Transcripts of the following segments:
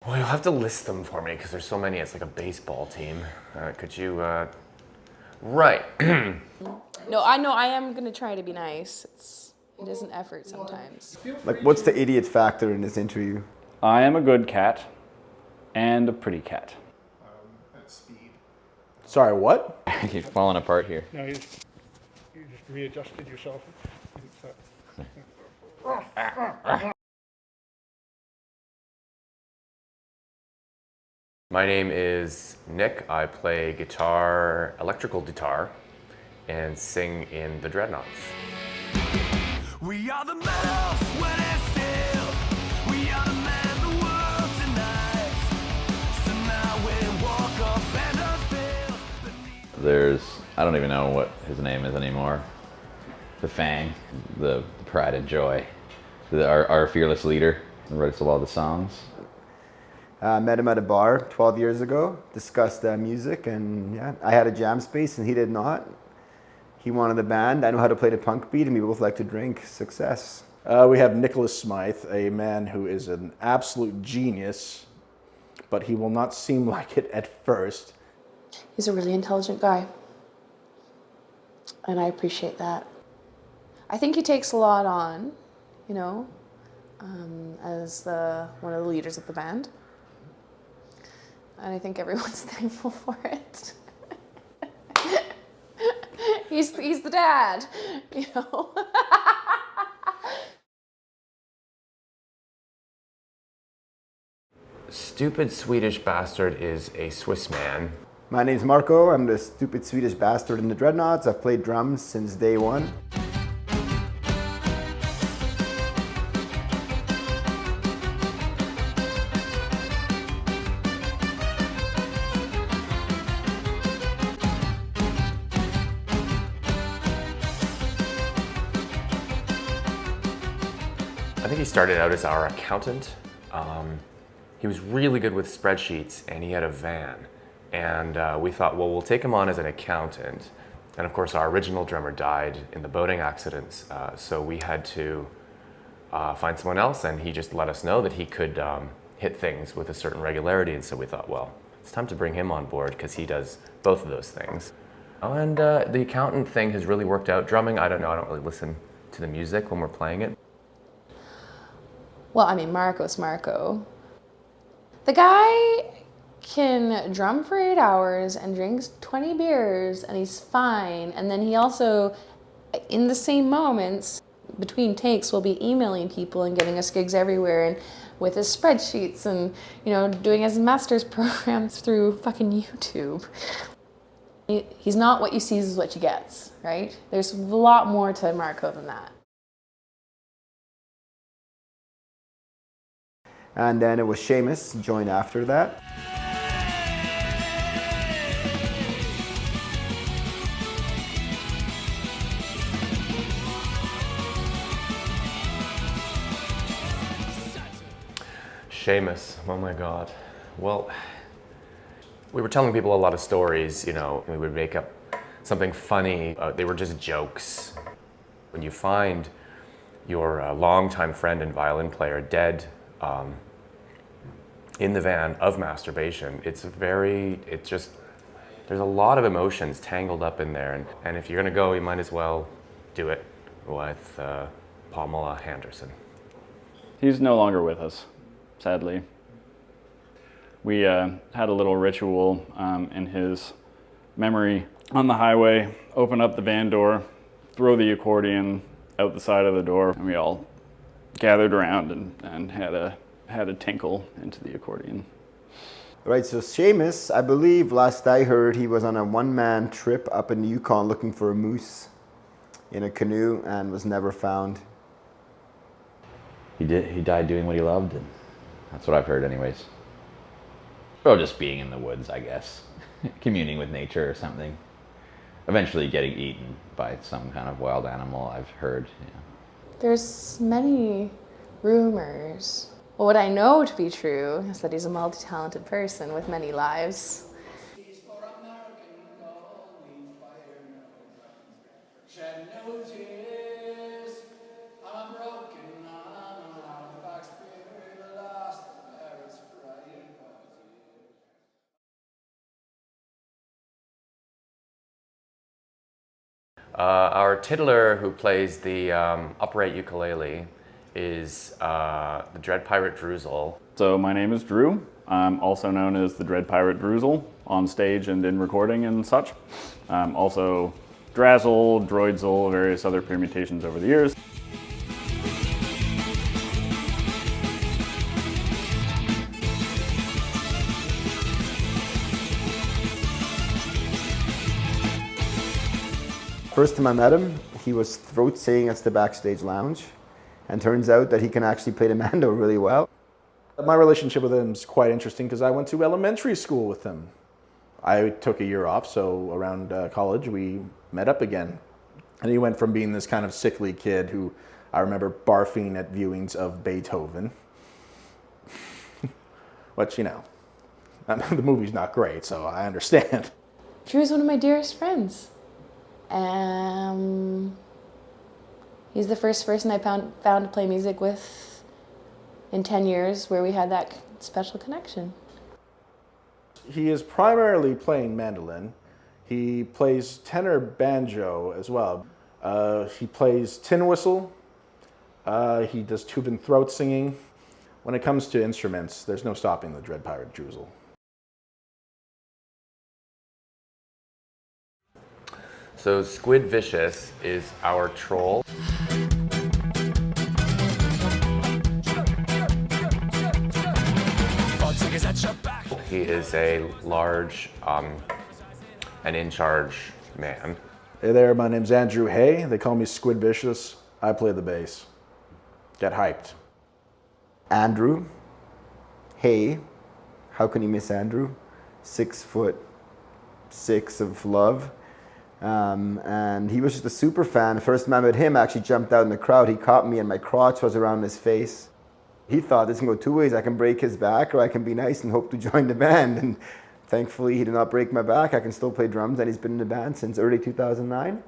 Well, you'll have to list them for me because there's so many. It's like a baseball team. Could you, right. No, I know I am gonna try to be nice. It is an effort sometimes. Like, what's the idiot factor in this interview? I am a good cat and a pretty cat. Speed. Sorry, what? You're falling apart here. No, you just readjusted yourself. My name is Nick. I play guitar, electrical guitar, and sing in the Dreadnoughts. We are the men of when it's still. We are the men of the world tonight. So now we walk up and our field. There's, I don't even know what his name is anymore. The Fang, the pride and joy. Our fearless leader who writes a lot of the songs. Met him at a bar 12 years ago, discussed music, and yeah, I had a jam space and he did not. He wanted the band, I know how to play the punk beat, and we both like to drink. Success. We have Nicholas Smythe, a man who is an absolute genius, but he will not seem like it at first. He's a really intelligent guy, and I appreciate that. I think he takes a lot on, you know, as one of the leaders of the band. And I think everyone's thankful for it. He's the dad, you know. Stupid Swedish Bastard is a Swiss man. My name's Marco, I'm the stupid Swedish bastard in the Dreadnoughts. I've played drums since day one. I think he started out as our accountant. He was really good with spreadsheets and he had a van. And we thought, well, we'll take him on as an accountant. And of course, our original drummer died in the boating accidents. So we had to find someone else, and he just let us know that he could hit things with a certain regularity. And so we thought, well, it's time to bring him on board because he does both of those things. And the accountant thing has really worked out. Drumming, I don't know, I don't really listen to the music when we're playing it. Well, I mean, Marco's Marco. The guy can drum for 8 hours and drinks 20 beers and he's fine. And then he also, in the same moments, between takes, will be emailing people and getting us gigs everywhere and with his spreadsheets and, you know, doing his master's programs through fucking YouTube. He's not what you see is what you get, right? There's a lot more to Marco than that. And then it was Seamus, joined after that. Seamus, oh my God. Well, we were telling people a lot of stories, you know, we would make up something funny. They were just jokes. When you find your longtime friend and violin player dead in the van of masturbation, there's a lot of emotions tangled up in there. And if you're gonna go, you might as well do it with Pamela Henderson. He's no longer with us, sadly. We had a little ritual in his memory on the highway, open up the van door, throw the accordion out the side of the door, and we all gathered around and had a tinkle into the accordion. Right, so Seamus, I believe last I heard, he was on a one-man trip up in the Yukon looking for a moose in a canoe and was never found. He died doing what he loved, and that's what I've heard anyways. Or just being in the woods, I guess. Communing with nature or something. Eventually getting eaten by some kind of wild animal, I've heard. Yeah. There's many rumors. Well, what I know to be true is that he's a multi-talented person with many lives. Our tiddler who plays the upright ukulele is the Dread Pirate Drazil. So my name is Drew. I'm also known as the Dread Pirate Drazil on stage and in recording and such. Also Drazil, Droidzil, various other permutations over the years. First time I met him, he was throat singing at the backstage lounge, and turns out that he can actually play the mando really well. My relationship with him is quite interesting because I went to elementary school with him. I took a year off, so around college we met up again. And he went from being this kind of sickly kid who I remember barfing at viewings of Beethoven, which, you know, the movie's not great, so I understand. Drew's one of my dearest friends. He's the first person I found to play music with in 10 years where we had that special connection. He is primarily playing mandolin. He plays tenor banjo as well. He plays tin whistle. He does tube and throat singing. When it comes to instruments, there's no stopping the Dread Pirate Drazil. So Squid Vicious is our troll. He is a large and in-charge man. Hey there, my name's Andrew Hay. They call me Squid Vicious. I play the bass. Get hyped. Andrew, hey, how can you miss Andrew? 6'6" of love. And he was just a super fan. First time I met him, I actually jumped out in the crowd. He caught me and my crotch was around his face. He thought this can go two ways. I can break his back or I can be nice and hope to join the band. And thankfully he did not break my back. I can still play drums and he's been in the band since early 2009.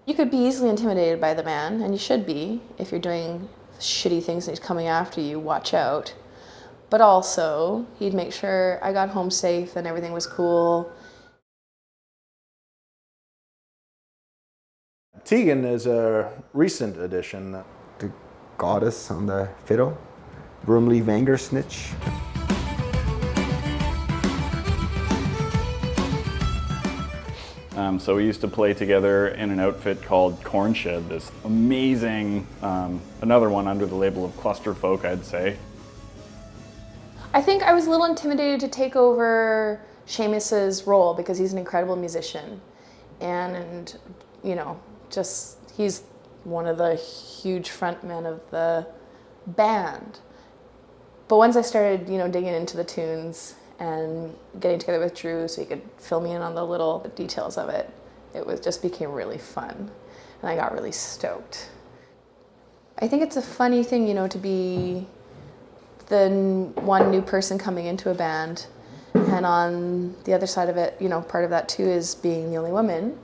You could be easily intimidated by the man, and you should be. If you're doing shitty things and he's coming after you, watch out. But also, he'd make sure I got home safe and everything was cool. Teagan is a recent addition. The goddess on the fiddle, Brumley Vanger Snitch. So we used to play together in an outfit called Cornshed, this amazing, another one under the label of cluster folk, I'd say. I think I was a little intimidated to take over Seamus's role because he's an incredible musician. And you know, just he's one of the huge frontmen of the band. But once I started, you know, digging into the tunes and getting together with Drew so he could fill me in on the little details of it, just became really fun. And I got really stoked. I think it's a funny thing, you know, to be the one new person coming into a band. And on the other side of it, you know, part of that too is being the only woman.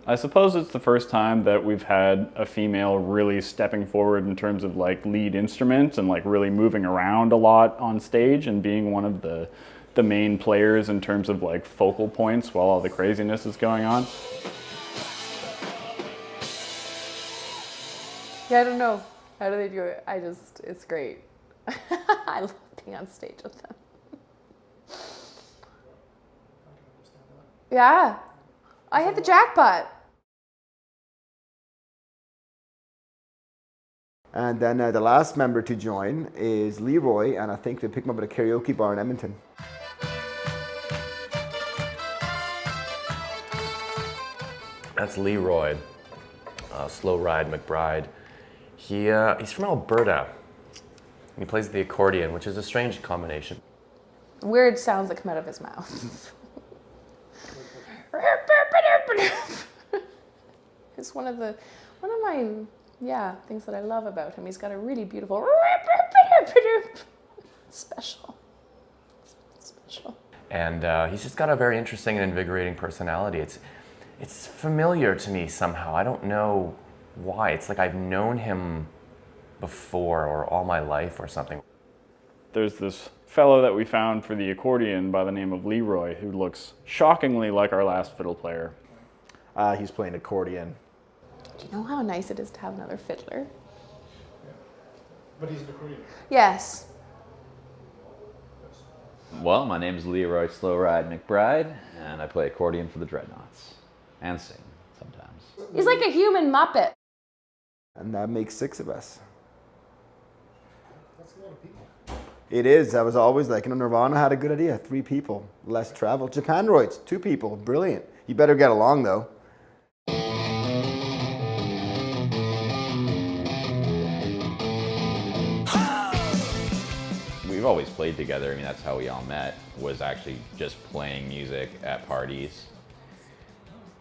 I suppose it's the first time that we've had a female really stepping forward in terms of like lead instruments and like really moving around a lot on stage and being one of the main players in terms of like focal points while all the craziness is going on. Yeah, I don't know. How do they do it? It's great. I love being on stage with them. Yeah. I hit the jackpot. And then the last member to join is Leroy, and I think they picked him up at a karaoke bar in Edmonton. That's Leroy, Slow Ride McBride. He's from Alberta. He plays the accordion, which is a strange combination. Weird sounds that come out of his mouth. It's one of my things that I love about him. He's got a really beautiful special. And he's just got a very interesting and invigorating personality. It's familiar to me somehow. I don't know why. It's like I've known him before or all my life or something. There's this fellow that we found for the accordion by the name of Leroy who looks shockingly like our last fiddle player. He's playing accordion. Do you know how nice it is to have another fiddler? But he's an accordion. Yes. Well, my name is Leroy Slow Ride McBride, and I play accordion for the Dreadnoughts. And sing, sometimes. He's like a human Muppet. And that makes 6 of us. That's a lot of people. It is. I was always like, Nirvana had a good idea. 3 people, less travel. Japanroids, 2 people, brilliant. You better get along though. We've always played together. I mean, that's how we all met, was actually just playing music at parties.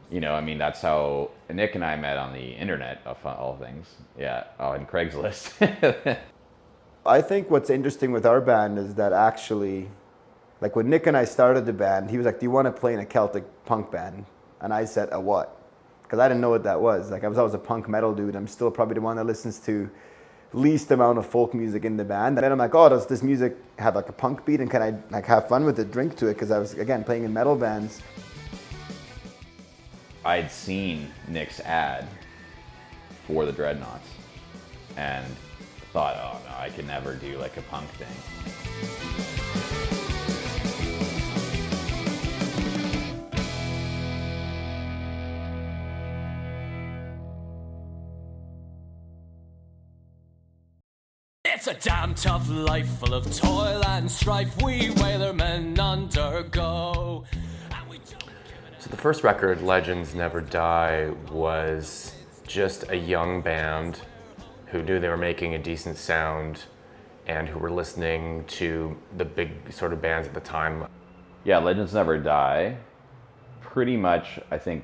You know, I mean, that's how Nick and I met on the internet, of all things. Yeah, on Craigslist. I think what's interesting with our band is that actually, like when Nick and I started the band, he was like, do you want to play in a Celtic punk band? And I said, a what? Because I didn't know what that was. Like I was always a punk metal dude. I'm still probably the one that listens to least amount of folk music in the band. And then I'm like, oh, does this music have like a punk beat? And can I like have fun with it, drink to it? Because I was, again, playing in metal bands. I'd seen Nick's ad for the Dreadnoughts and thought, oh no, I could never do like a punk thing. It's a damn tough life full of toil and strife we whalermen undergo. And we don't give So the first record, Legends Never Die, was just a young band who knew they were making a decent sound and who were listening to the big sort of bands at the time. Yeah, Legends Never Die. Pretty much, I think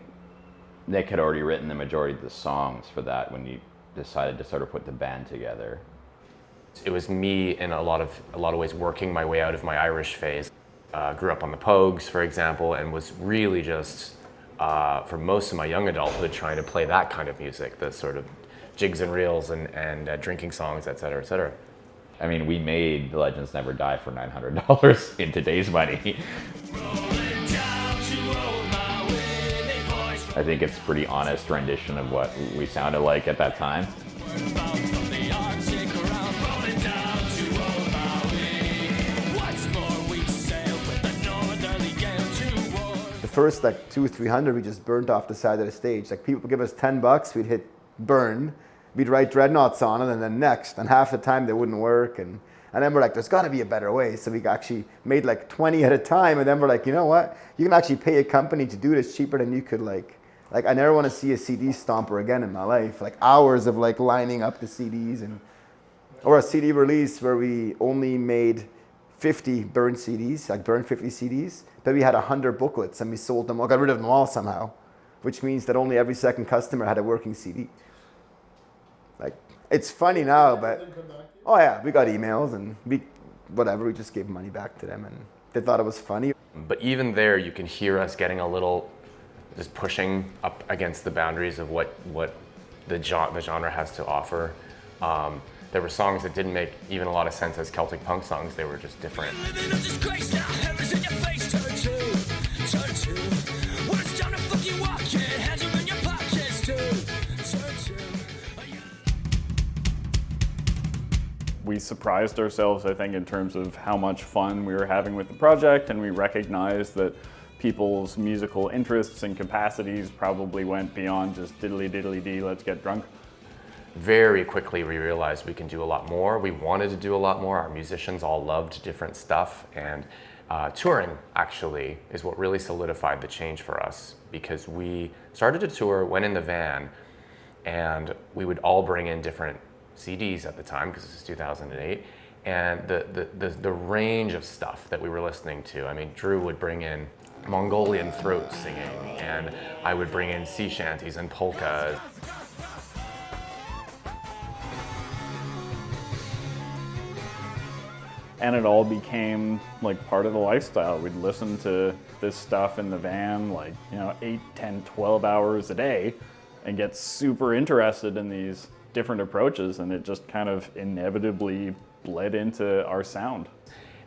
Nick had already written the majority of the songs for that when he decided to sort of put the band together. It was me in a lot of ways working my way out of my Irish phase. Grew up on the Pogues, for example, and was really just, for most of my young adulthood, trying to play that kind of music, the sort of jigs and reels and drinking songs, et cetera, et cetera. I mean, we made Legends Never Die for $900 in today's money. I think it's a pretty honest rendition of what we sounded like at that time. The first like 200-300 we just burnt off the side of the stage. Like people would give us $10, we'd hit burn, we'd write Dreadnoughts on it and then next, and half the time they wouldn't work, and then we're like, there's got to be a better way. So we actually made like 20 at a time, and then we're like, you know what, you can actually pay a company to do this cheaper than you could like I never want to see a CD stomper again in my life. Like hours of like lining up the CDs, or a CD release where we only made 50 burned CDs, like burned 50 CDs, but we had 100 booklets and we sold them all, got rid of them all somehow, which means that only every second customer had a working CD. Like, it's funny now, but, oh yeah, we got emails and we just gave money back to them and they thought it was funny. But even there, you can hear us getting a little, just pushing up against the boundaries of what the genre has to offer. There were songs that didn't make even a lot of sense as Celtic punk songs. They were just different. We surprised ourselves, I think, in terms of how much fun we were having with the project, and we recognized that people's musical interests and capacities probably went beyond just diddly diddly dee, let's get drunk. Very quickly we realized we can do a lot more. We wanted to do a lot more. Our musicians all loved different stuff, and touring actually is what really solidified the change for us, because we started to tour, went in the van, and we would all bring in different CDs at the time, because this is 2008, and the range of stuff that we were listening to. I mean, Drew would bring in Mongolian throat singing, and I would bring in sea shanties and polkas. And it all became like part of the lifestyle. We'd listen to this stuff in the van, like, 8, 10, 12 hours a day, and get super interested in these different approaches, and it just kind of inevitably bled into our sound.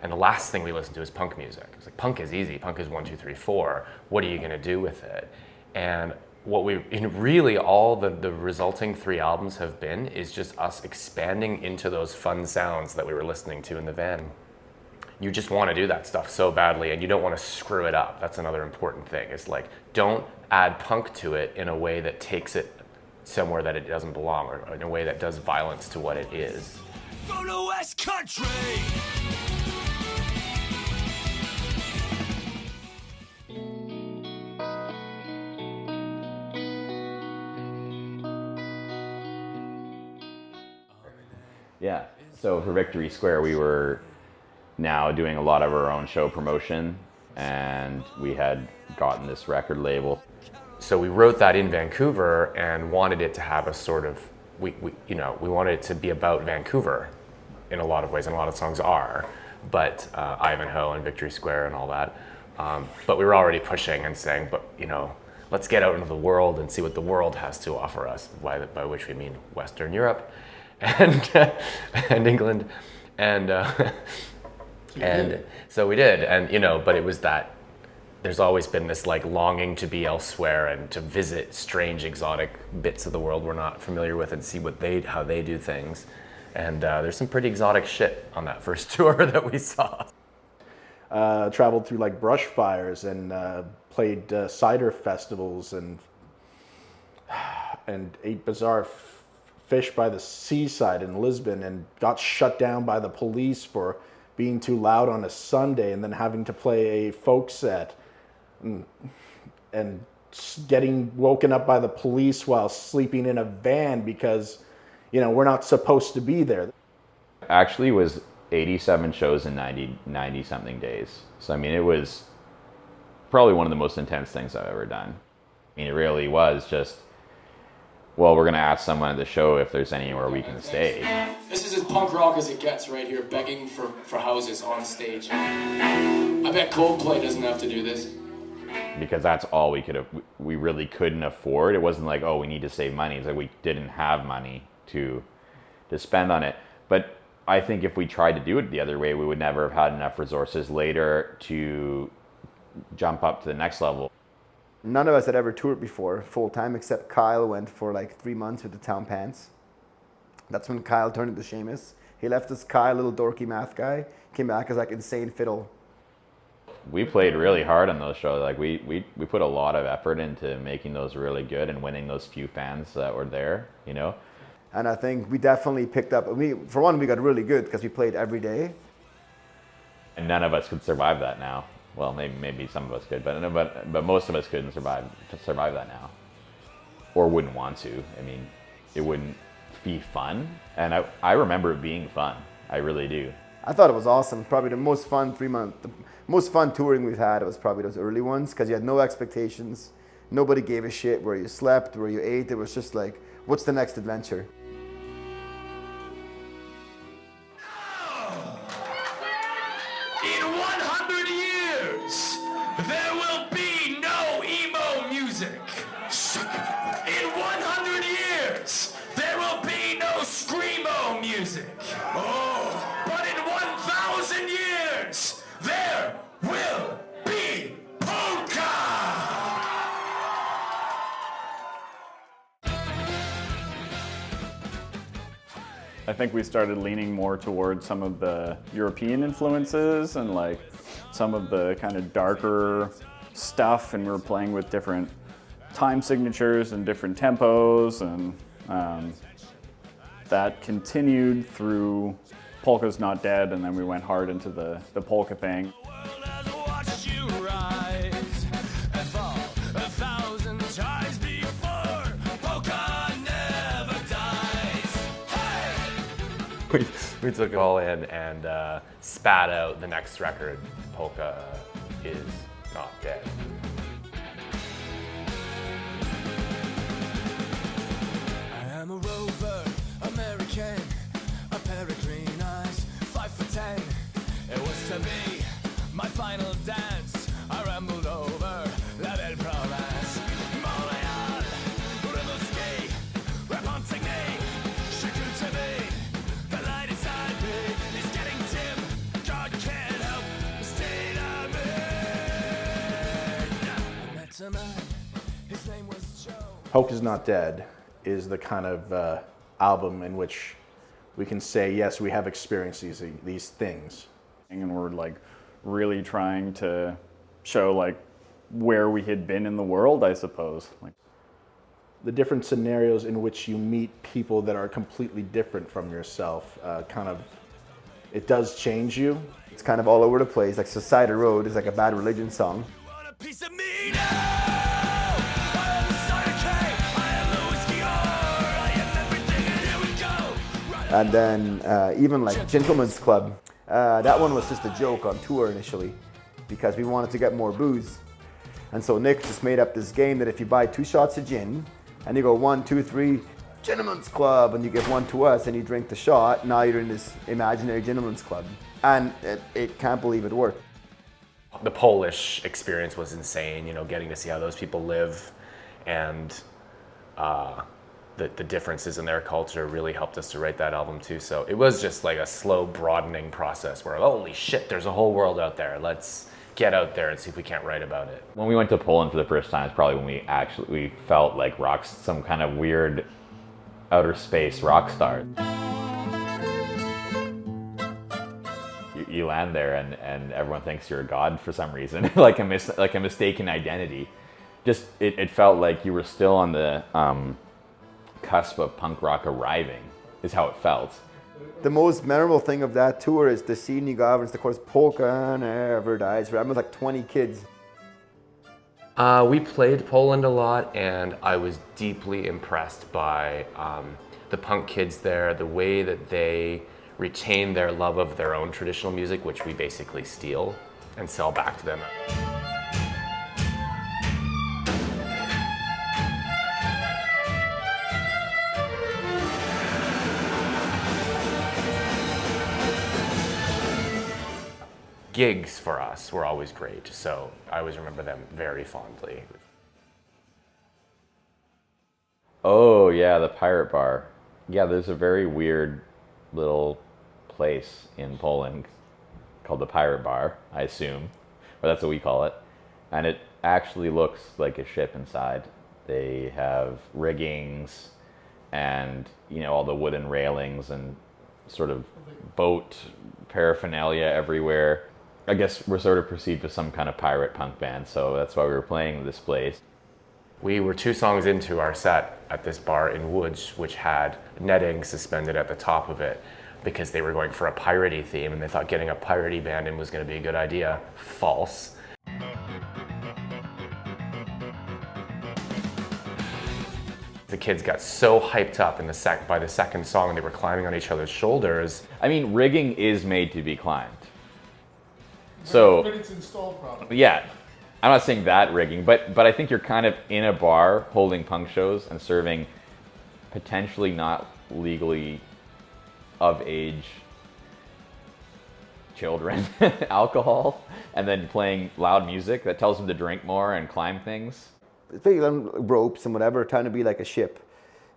And the last thing we listened to is punk music. It was like, punk is easy, punk is 1, 2, 3, 4. What are you gonna do with it? And really all the resulting 3 albums have been is just us expanding into those fun sounds that we were listening to in the van. You just want to do that stuff so badly, and you don't want to screw it up. That's another important thing. It's like, don't add punk to it in a way that takes it somewhere that it doesn't belong, or in a way that does violence to what it is. From the West Country. Yeah. So for Victory Square, we were now doing a lot of our own show promotion, and we had gotten this record label. So we wrote that in Vancouver and wanted it to have a sort of, we wanted it to be about Vancouver in a lot of ways, and a lot of songs are, but Ivanhoe and Victory Square and all that. But we were already pushing and saying, but let's get out into the world and see what the world has to offer us, by which we mean Western Europe and and England, and so we did, and but it was that there's always been this like longing to be elsewhere and to visit strange exotic bits of the world we're not familiar with and see how they do things, and there's some pretty exotic shit on that first tour that we saw. Traveled through like brush fires and played cider festivals and ate bizarre fish by the seaside in Lisbon, and got shut down by the police for being too loud on a Sunday, and then having to play a folk set and getting woken up by the police while sleeping in a van because we're not supposed to be there. Actually, it was 87 shows in 90 something days. So I mean, it was probably one of the most intense things I've ever done. I mean, it really was just, well, we're gonna ask someone at the show if there's anywhere we can stay. This is as punk rock as it gets right here, begging for houses on stage. I bet Coldplay doesn't have to do this. Because that's all we really couldn't afford. It wasn't like, oh, we need to save money. It's like we didn't have money to spend on it. But I think if we tried to do it the other way, we would never have had enough resources later to jump up to the next level. None of us had ever toured before full time, except Kyle went for like 3 months with the Town Pants. That's when Kyle turned into Seamus. He left as Kyle, little dorky math guy, came back as like insane fiddle. We played really hard on those shows. Like we put a lot of effort into making those really good and winning those few fans that were there, And I think we definitely picked up. For one, we got really good because we played every day. And none of us could survive that now. Well, maybe some of us could, but most of us couldn't survive that now, or wouldn't want to. I mean, it wouldn't be fun, and I remember it being fun. I really do. I thought it was awesome. Probably the most fun 3 month, the most fun touring we've had was probably those early ones because you had no expectations. Nobody gave a shit where you slept, where you ate. It was just like, what's the next adventure? In 100 years, there will be no emo music. In 100 years, there will be no screamo music. But in 1,000 years, there will be polka! I think we started leaning more towards some of the European influences and like some of the kind of darker stuff, and we were playing with different time signatures and different tempos, and that continued through Polkas Not Dead, and then we went hard into the polka thing. We took it all in and spat out the next record, Polka Is Not Dead. I am a rover, American, a pair of green eyes, 5'10". It was to be my final dance. I rambled over La Belle Province, Montreal, Rimouski, Repentigny, Chicoutimi. The light inside me is getting dim. God can't help the state I'm in. I met a man, his name was Joe. Polkas Not Dead is the kind of album in which we can say, yes, we have experienced these things. And we're like really trying to show like where we had been in the world, I suppose. Like The different scenarios in which you meet people that are completely different from yourself, it does change you. It's kind of all over the place. Like Society Road is like a Bad Religion song. Want a piece of me now? I am the cider cake, I am the whiskey whore, I am everything, and here we go. And then even like Gentleman's Club. That one was just a joke on tour initially because we wanted to get more booze. And so Nick just made up this game that if you buy 2 shots of gin and you go 1, 2, 3, Gentleman's Club, and you give 1 to us and you drink the shot, now you're in this imaginary Gentleman's Club. And it can't believe it worked. The Polish experience was insane, you know, getting to see how those people live, and the differences in their culture really helped us to write that album too. So it was just like a slow broadening process where, holy shit, there's a whole world out there. Let's get out there and see if we can't write about it. When we went to Poland for the first time, it's probably when we felt like some kind of weird outer space rock star. You land there and everyone thinks you're a god for some reason, like a mistaken identity. Just it felt like you were still on the cusp of punk rock arriving, is how it felt. The most memorable thing of that tour is the scene you got was, of course, Polka Never Dies. I was like 20 kids. We played Poland a lot, and I was deeply impressed by the punk kids there, the way that they retain their love of their own traditional music, which we basically steal and sell back to them. Gigs for us were always great, so I always remember them very fondly. Oh yeah, the Pirate Bar. Yeah, there's a very weird little place in Poland called the Pirate Bar, I assume, or that's what we call it. And it actually looks like a ship inside. They have riggings and, you know, all the wooden railings and sort of boat paraphernalia everywhere. I guess we're sort of perceived as some kind of pirate punk band, so that's why we were playing this place. We were 2 songs into our set at this bar in Łódź, which had netting suspended at the top of it because they were going for a piratey theme and they thought getting a piratey band in was going to be a good idea. False. The kids got so hyped up in by the second song, they were climbing on each other's shoulders. I mean, rigging is made to be climbed. So, But it's installed properly. yeah, I'm not saying that rigging, but I think you're kind of in a bar holding punk shows and serving potentially not legally of age children alcohol, and then playing loud music that tells them to drink more and climb things. It's big on ropes and whatever, trying to be like a ship.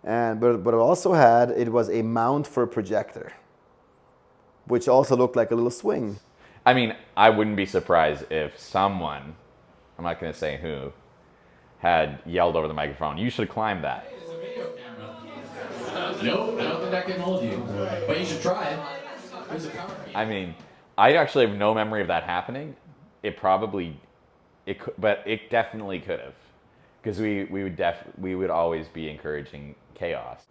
But it also had, it was a mount for a projector, which also looked like a little swing. I mean, I wouldn't be surprised if someone, I'm not going to say who, had yelled over the microphone, "You should climb that." It's a video camera. Nope, I don't think that can hold you. But you should try it. There's a power key. I mean, I actually have no memory of that happening. It could, but it definitely could have, because we would always be encouraging chaos.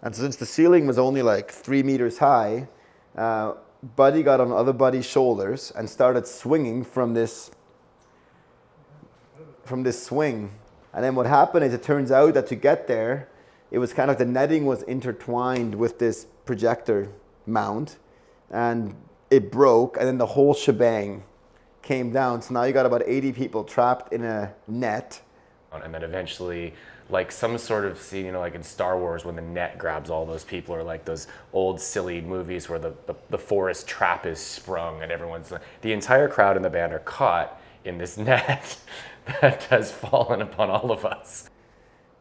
And since the ceiling was only like 3 meters high, Buddy got on other Buddy's shoulders and started swinging from this swing. And then what happened is, it turns out that to get there, it was kind of, the netting was intertwined with this projector mount, and it broke, and then the whole shebang came down. So now you got about 80 people trapped in a net. And then eventually, like some sort of scene, you know, like in Star Wars when the net grabs all those people, or like those old silly movies where the forest trap is sprung and the entire crowd and the band are caught in this net that has fallen upon all of us.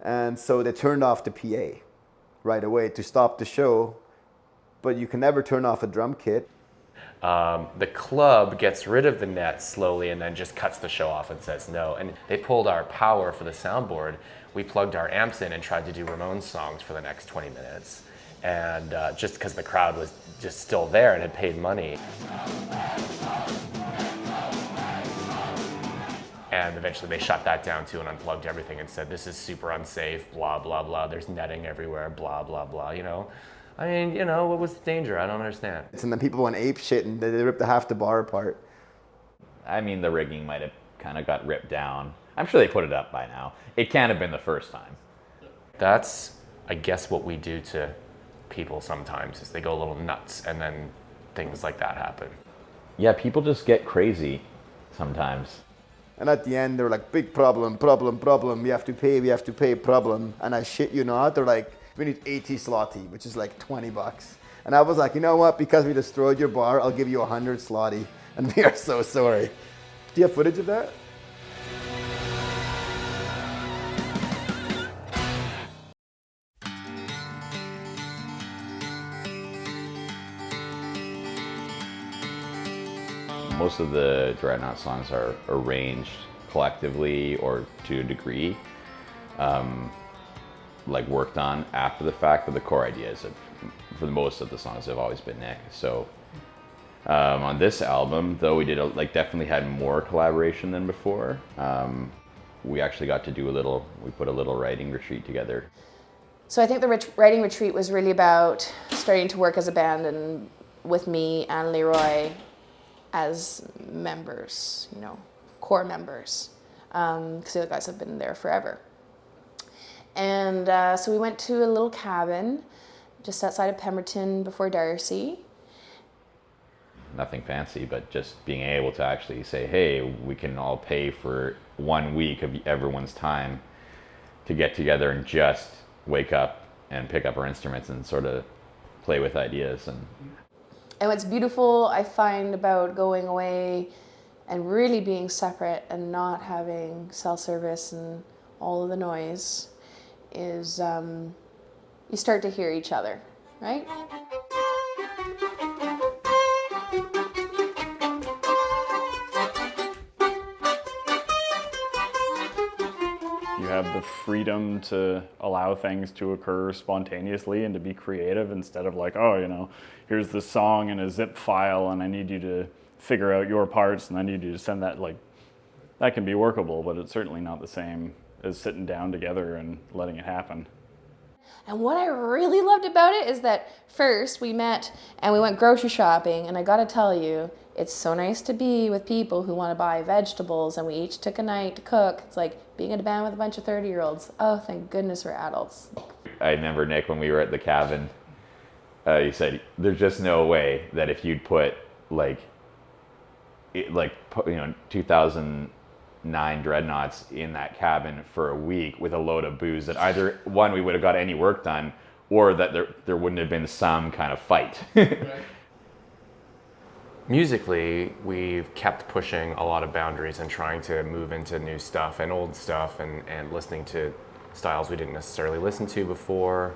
And so they turned off the PA right away to stop the show, but you can never turn off a drum kit. The club gets rid of the net slowly and then just cuts the show off and says no. And they pulled our power for the soundboard. We plugged our amps in and tried to do Ramones songs for the next 20 minutes. And just because the crowd was just still there and had paid money. And eventually they shut that down too and unplugged everything and said, this is super unsafe, blah, blah, blah. There's netting everywhere, blah, blah, blah, you know. I mean, you know, what was the danger? I don't understand. And then people went ape shit and they ripped half the bar apart. I mean, the rigging might have kind of got ripped down. I'm sure they put it up by now. It can't have been the first time. That's, I guess, what we do to people sometimes, is they go a little nuts and then things like that happen. Yeah, people just get crazy sometimes. And at the end, they were like, big problem, we have to pay, problem. And I shit you not, they're like, we need 80 zloty, which is like $20. And I was like, you know what, because we destroyed your bar, I'll give you 100 zloty. And we are so sorry. Do you have footage of that? Most of the Dreadnought songs are arranged collectively or to a degree, like worked on after the fact, but the core ideas for most of the songs have always been Nick. So on this album, though, we did definitely had more collaboration than before. We actually got to do we put a little writing retreat together. So I think the writing retreat was really about starting to work as a band and with me and Leroy as members, you know, core members, because the other guys have been there forever. And so we went to a little cabin just outside of Pemberton before Darcy. Nothing fancy, but just being able to actually say, hey, we can all pay for 1 week of everyone's time to get together and just wake up and pick up our instruments and sort of play with ideas. And what's beautiful, I find, about going away and really being separate and not having cell service and all of the noise is you start to hear each other, right? You have the freedom to allow things to occur spontaneously and to be creative instead of like, oh, you know, here's this song in a zip file and I need you to figure out your parts and I need you to send that. Like, that can be workable, but it's certainly not the same as sitting down together and letting it happen. And what I really loved about it is that first we met and we went grocery shopping, and I gotta tell you, it's so nice to be with people who want to buy vegetables, and we each took a night to cook. It's like being in a band with a bunch of 30-year-olds. Oh, thank goodness we're adults. I remember, Nick, when we were at the cabin, he said, there's just no way that if you'd put 2009 Dreadnoughts in that cabin for a week with a load of booze, that either one, we would have got any work done, or that there wouldn't have been some kind of fight. Right. Musically, we've kept pushing a lot of boundaries and trying to move into new stuff and old stuff and listening to styles we didn't necessarily listen to before.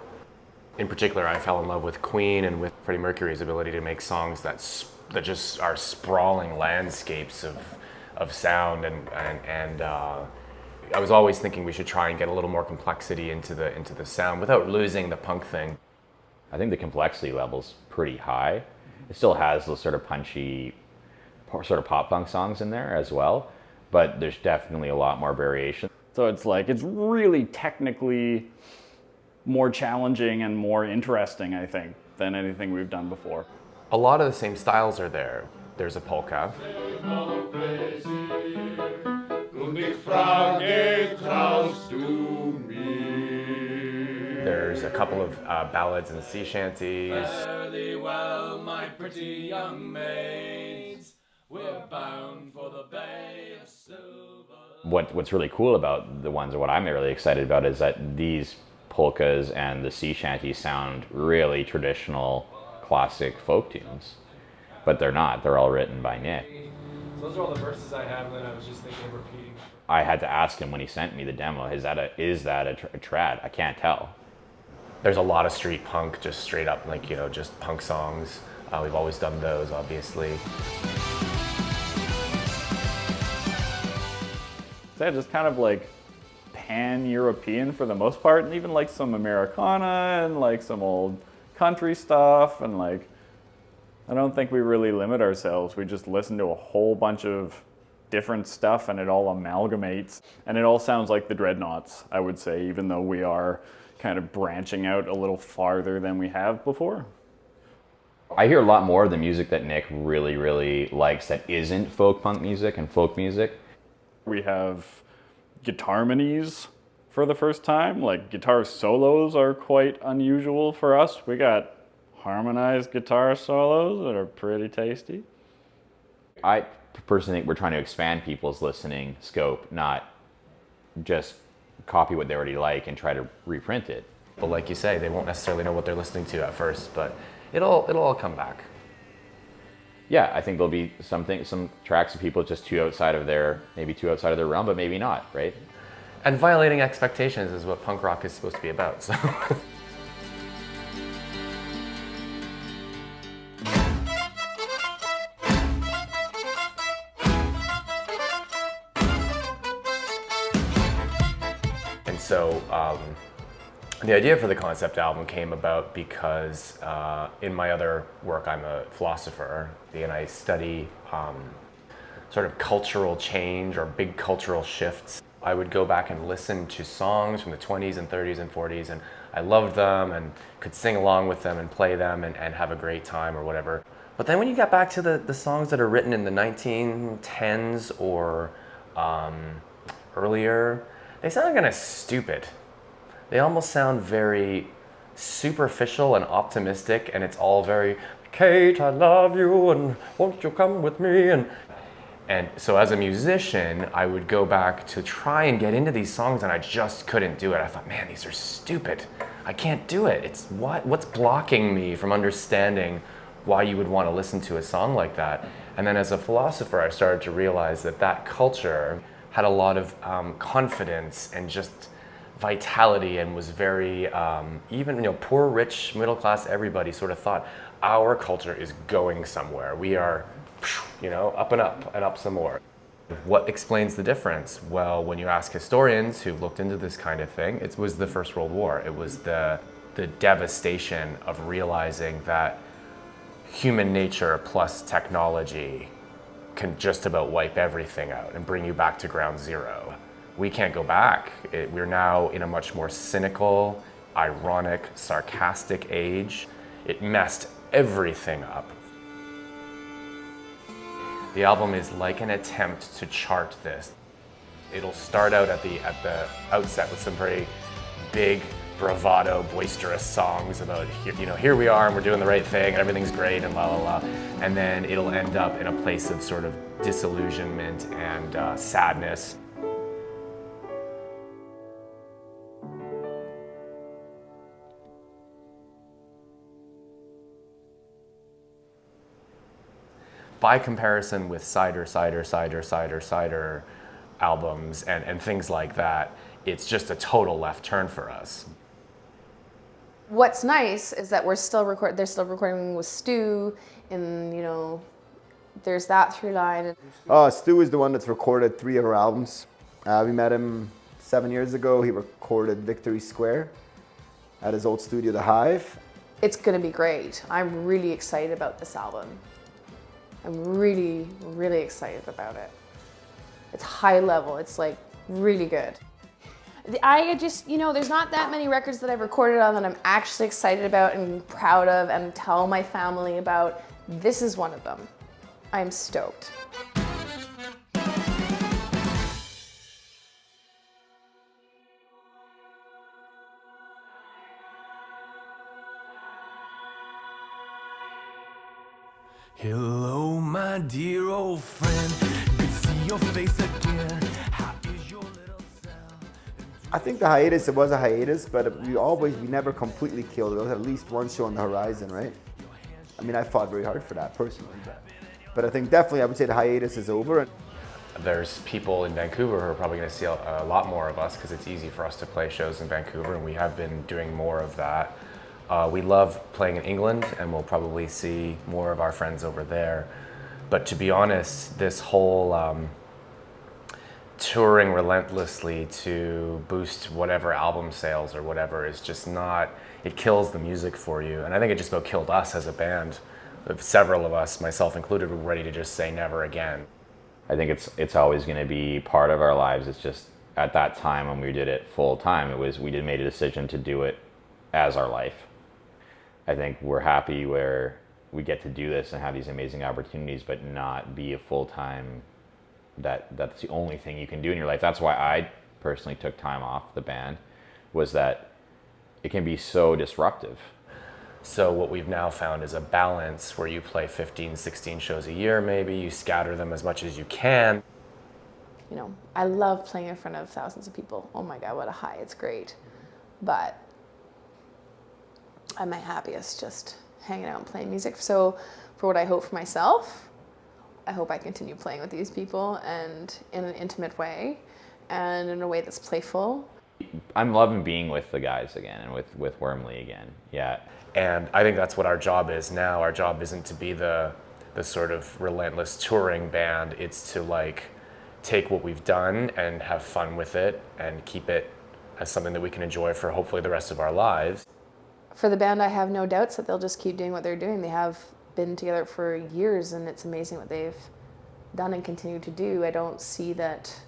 In particular, I fell in love with Queen and with Freddie Mercury's ability to make songs that just are sprawling landscapes of sound, and I was always thinking we should try and get a little more complexity into the sound without losing the punk thing. I think the complexity level's pretty high. It still has those sort of punchy, sort of pop punk songs in there as well, but there's definitely a lot more variation. So it's really technically more challenging and more interesting, I think, than anything we've done before. A lot of the same styles are there. There's a polka. There's a couple of ballads and sea shanties. Fare thee well, my pretty young maids. We're bound for the Bay of Silver. What's really cool about the ones, or what I'm really excited about, is that these polkas and the sea shanties sound really traditional, classic folk tunes. But they're not. They're all written by Nick. Those are all the verses I have, and then I was just thinking of repeating. I had to ask him when he sent me the demo, is that a trad? I can't tell. There's a lot of street punk, just straight up, just punk songs. We've always done those, obviously. So yeah, just kind of like pan-European for the most part, and even like some Americana and like some old country stuff, and like I don't think we really limit ourselves. We just listen to a whole bunch of different stuff and it all amalgamates, and it all sounds like the Dreadnoughts, I would say, even though we are kind of branching out a little farther than we have before. I hear a lot more of the music that Nick really, really likes that isn't folk punk music and folk music. We have guitar minis for the first time. Like, guitar solos are quite unusual for us. We got harmonized guitar solos that are pretty tasty. I personally think we're trying to expand people's listening scope, not just copy what they already like and try to reprint it. But like you say, they won't necessarily know what they're listening to at first, but it'll all come back. Yeah, I think there'll be some tracks of people just maybe too outside of their realm, but maybe not, right? And violating expectations is what punk rock is supposed to be about, so. And so the idea for the concept album came about because in my other work, I'm a philosopher, and I study sort of cultural change or big cultural shifts. I would go back and listen to songs from the 20s and 30s and 40s, and I loved them and could sing along with them and play them and have a great time or whatever. But then when you get back to the songs that are written in the 1910s or earlier, they sound kind of stupid. They almost sound very superficial and optimistic, and it's all very, Kate, I love you, and won't you come with me? And so as a musician, I would go back to try and get into these songs, and I just couldn't do it. I thought, man, these are stupid. I can't do it. It's what's blocking me from understanding why you would want to listen to a song like that? And then as a philosopher, I started to realize that culture had a lot of confidence and just vitality, and was very, even, poor, rich, middle class, everybody sort of thought our culture is going somewhere. We are, up and up some more. What explains the difference? Well, when you ask historians who've looked into this kind of thing, it was the First World War. It was the devastation of realizing that human nature plus technology can just about wipe everything out and bring you back to ground zero. We can't go back. We're now in a much more cynical, ironic, sarcastic age. It messed everything up. The album is like an attempt to chart this. It'll start out at the outset with some very big, bravado, boisterous songs about, here we are and we're doing the right thing and everything's great and la la la. And then it'll end up in a place of sort of disillusionment and sadness. By comparison with cider albums and things like that, it's just a total left turn for us. What's nice is that they're still recording with Stu, and there's that through line. Stu is the one that's recorded 3 of our albums. We met him 7 years ago. He recorded Victory Square at his old studio, The Hive. It's gonna be great. I'm really excited about this album. I'm really, really excited about it. It's high level, it's like really good. I just, there's not that many records that I've recorded on that I'm actually excited about and proud of and tell my family about. This is one of them. I'm stoked. Hello, my dear old friend. Good to see your face again. How is your little cell? I think the hiatus, it was a hiatus, but we never completely killed it. There was at least one show on the horizon, right? I mean, I fought very hard for that personally. But I think definitely I would say the hiatus is over. There's people in Vancouver who are probably going to see a lot more of us because it's easy for us to play shows in Vancouver, and we have been doing more of that. We love playing in England, and we'll probably see more of our friends over there. But to be honest, this whole touring relentlessly to boost whatever album sales or whatever is just not, it kills the music for you. And I think it just about killed us as a band. Several of us, myself included, were ready to just say never again. I think it's always going to be part of our lives. It's just at that time when we did it full time, we did made a decision to do it as our life. I think we're happy where we get to do this and have these amazing opportunities, but not be a full-time, that's the only thing you can do in your life. That's why I personally took time off the band, was that it can be so disruptive. So what we've now found is a balance where you play 15, 16 shows a year maybe, you scatter them as much as you can. You know, I love playing in front of thousands of people. Oh my God, what a high, it's great. But I'm my happiest just hanging out and playing music. So for what I hope for myself, I hope I continue playing with these people and in an intimate way and in a way that's playful. I'm loving being with the guys again and with Wormley again, yeah. And I think that's what our job is now. Our job isn't to be the sort of relentless touring band. It's to like take what we've done and have fun with it and keep it as something that we can enjoy for hopefully the rest of our lives. For the band, I have no doubts that they'll just keep doing what they're doing. They have been together for years, and it's amazing what they've done and continue to do. I don't see that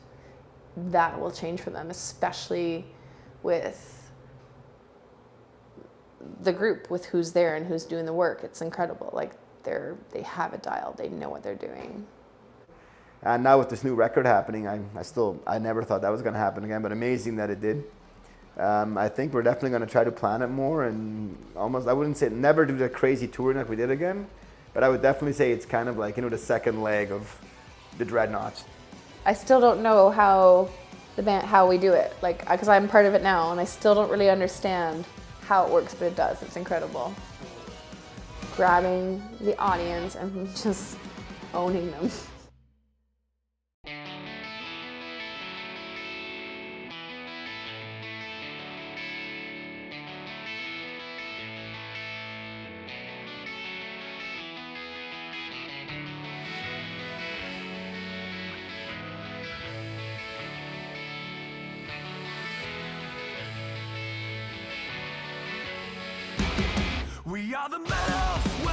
will change for them, especially with the group, with who's there and who's doing the work. It's incredible. Like they have it dialed. They know what they're doing. And now with this new record happening, I never thought that was going to happen again, but amazing that it did. I think we're definitely going to try to plan it more and almost, I wouldn't say never do the crazy touring like we did again, but I would definitely say it's kind of like, the second leg of the Dreadnoughts. I still don't know how we do it, like, because I'm part of it now and I still don't really understand how it works, but it does. It's incredible. Grabbing the audience and just owning them. We are the men of